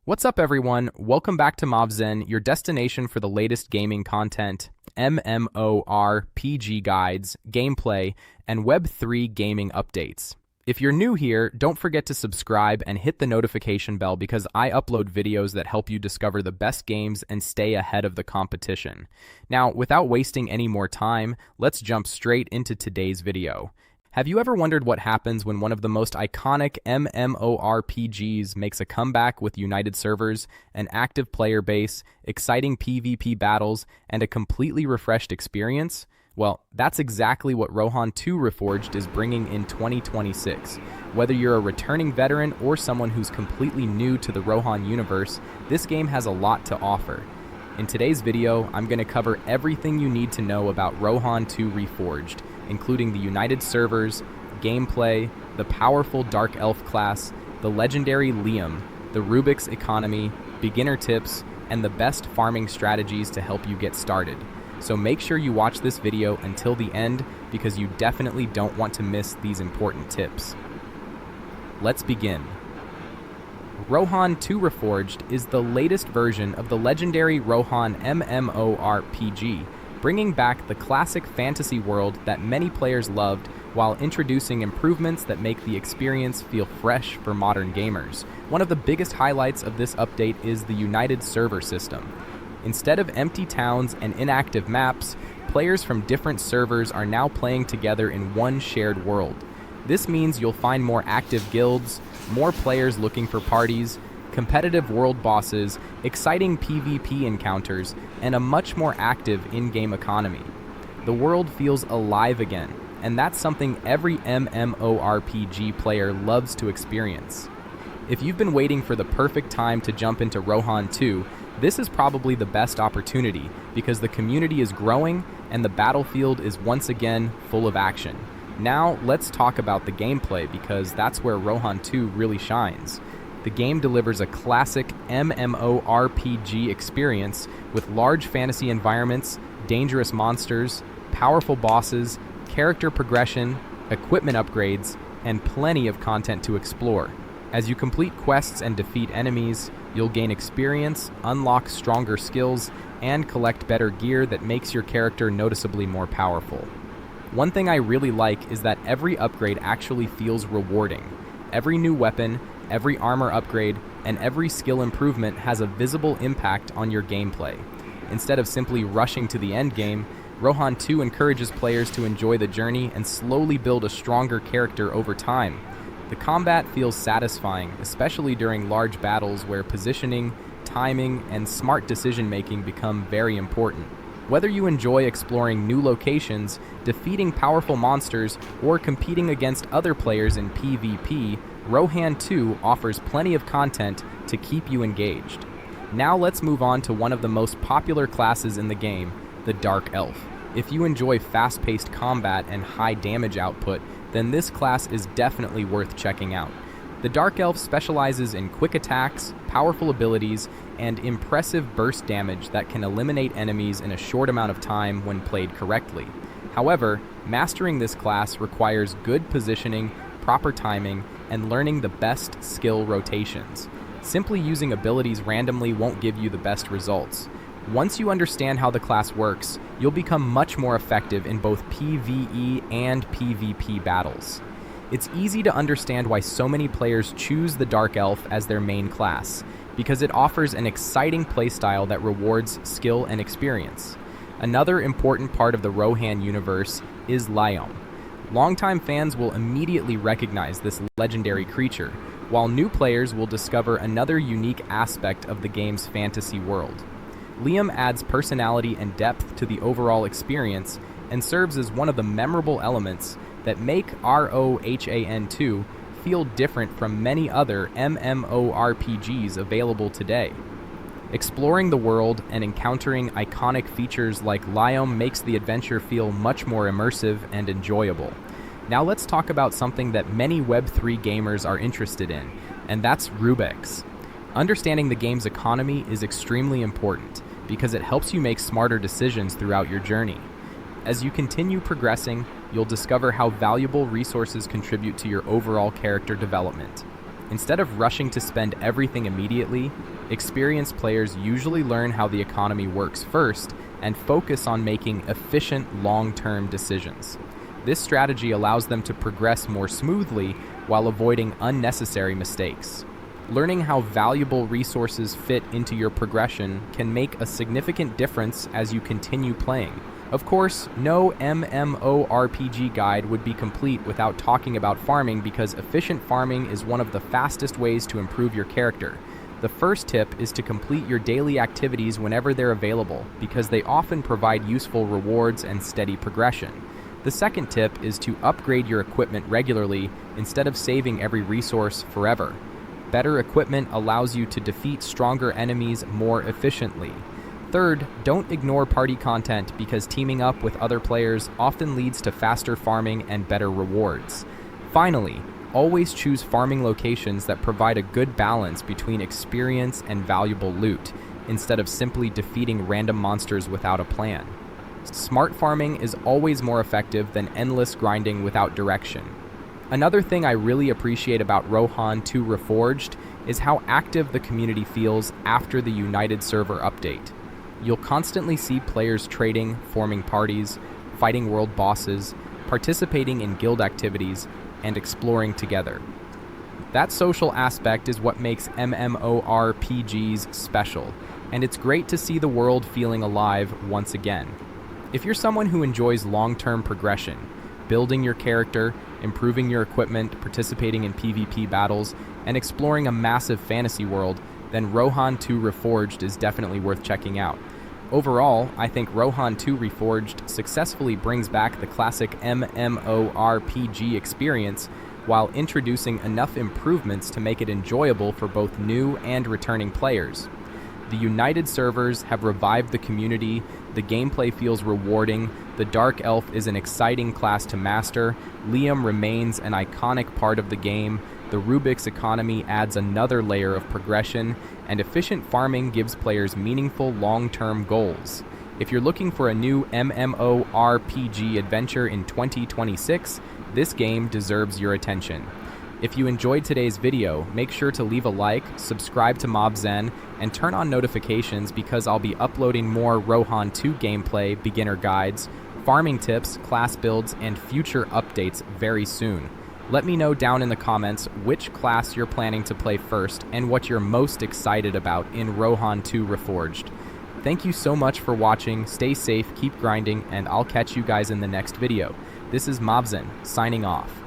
What's up, everyone? Welcome back to Mavzenn, your destination for the latest gaming content, MMORPG guides, gameplay, and Web3 gaming updates. If you're new here, don't forget to subscribe and hit the notification bell because I upload videos that help you discover the best games and stay ahead of the competition. Now, without wasting any more time, let's jump straight into today's video. Have you ever wondered what happens when one of the most iconic MMORPGs makes a comeback with united servers, an active player base, exciting PvP battles, and a completely refreshed experience? Well, that's exactly what ROHAN2 Reforged is bringing in 2026. Whether you're a returning veteran or someone who's completely new to the Rohan universe, this game has a lot to offer. In today's video, I'm going to cover everything you need to know about ROHAN2 Reforged, including the united servers, gameplay, the powerful Dark Elf class, the legendary Liom, the RUBYx economy, beginner tips, and the best farming strategies to help you get started. So make sure you watch this video until the end because you definitely don't want to miss these important tips. Let's begin. ROHAN2 Reforged is the latest version of the legendary Rohan MMORPG, bringing back the classic fantasy world that many players loved while introducing improvements that make the experience feel fresh for modern gamers. One of the biggest highlights of this update is the united server system. Instead of empty towns and inactive maps, players from different servers are now playing together in one shared world. This means you'll find more active guilds, more players looking for parties, competitive world bosses, exciting PvP encounters, and a much more active in-game economy. The world feels alive again, and that's something every MMORPG player loves to experience. If you've been waiting for the perfect time to jump into Rohan 2, this is probably the best opportunity because the community is growing and the battlefield is once again full of action. Now, let's talk about the gameplay because that's where Rohan 2 really shines. The game delivers a classic MMORPG experience with large fantasy environments, dangerous monsters, powerful bosses, character progression, equipment upgrades, and plenty of content to explore. As you complete quests and defeat enemies, you'll gain experience, unlock stronger skills, and collect better gear that makes your character noticeably more powerful. One thing I really like is that every upgrade actually feels rewarding. Every new weapon, every armor upgrade, and every skill improvement has a visible impact on your gameplay. Instead of simply rushing to the end game, Rohan 2 encourages players to enjoy the journey and slowly build a stronger character over time. The combat feels satisfying, especially during large battles where positioning, timing, and smart decision-making become very important. Whether you enjoy exploring new locations, defeating powerful monsters, or competing against other players in PvP, Rohan 2 offers plenty of content to keep you engaged. Now let's move on to one of the most popular classes in the game, the Dark Elf. If you enjoy fast-paced combat and high damage output, then this class is definitely worth checking out. The Dark Elf specializes in quick attacks, powerful abilities, and impressive burst damage that can eliminate enemies in a short amount of time when played correctly. However, mastering this class requires good positioning, proper timing, and learning the best skill rotations. Simply using abilities randomly won't give you the best results. Once you understand how the class works, you'll become much more effective in both PvE and PvP battles. It's easy to understand why so many players choose the Dark Elf as their main class, because it offers an exciting playstyle that rewards skill and experience. Another important part of the Rohan universe is Liom. Longtime fans will immediately recognize this legendary creature, while new players will discover another unique aspect of the game's fantasy world. Liom adds personality and depth to the overall experience and serves as one of the memorable elements that make ROHAN2 feel different from many other MMORPGs available today. Exploring the world and encountering iconic features like Liom makes the adventure feel much more immersive and enjoyable. Now let's talk about something that many Web3 gamers are interested in, and that's RUBYx. Understanding the game's economy is extremely important because it helps you make smarter decisions throughout your journey. As you continue progressing, you'll discover how valuable resources contribute to your overall character development. Instead of rushing to spend everything immediately, Experienced players usually learn how the economy works first and focus on making efficient long-term decisions. This strategy allows them to progress more smoothly while avoiding unnecessary mistakes. Learning how valuable resources fit into your progression can make a significant difference as you continue playing. Of course, no MMORPG guide would be complete without talking about farming, because efficient farming is one of the fastest ways to improve your character. The first tip is to complete your daily activities whenever they're available, because they often provide useful rewards and steady progression. The second tip is to upgrade your equipment regularly instead of saving every resource forever. Better equipment allows you to defeat stronger enemies more efficiently. Third, don't ignore party content, because teaming up with other players often leads to faster farming and better rewards. Finally, always choose farming locations that provide a good balance between experience and valuable loot, instead of simply defeating random monsters without a plan. Smart farming is always more effective than endless grinding without direction. Another thing I really appreciate about ROHAN2 Reforged is how active the community feels after the United server update. You'll constantly see players trading, forming parties, fighting world bosses, participating in guild activities, and exploring together. That social aspect is what makes MMORPGs special, and it's great to see the world feeling alive once again. If you're someone who enjoys long-term progression, building your character, improving your equipment, participating in PvP battles, and exploring a massive fantasy world, then ROHAN2 Reforged is definitely worth checking out. Overall, I think ROHAN2 Reforged successfully brings back the classic MMORPG experience while introducing enough improvements to make it enjoyable for both new and returning players. The United servers have revived the community, the gameplay feels rewarding, the Dark Elf is an exciting class to master, Liom remains an iconic part of the game, the RUBYx economy adds another layer of progression, and efficient farming gives players meaningful long-term goals. If you're looking for a new MMORPG adventure in 2026, this game deserves your attention. If you enjoyed today's video, make sure to leave a like, subscribe to Mavzenn, and turn on notifications, because I'll be uploading more ROHAN2 gameplay, beginner guides, farming tips, class builds, and future updates very soon. Let me know down in the comments which class you're planning to play first and what you're most excited about in ROHAN2 Reforged. Thank you so much for watching, stay safe, keep grinding, and I'll catch you guys in the next video. This is Mavzenn, signing off.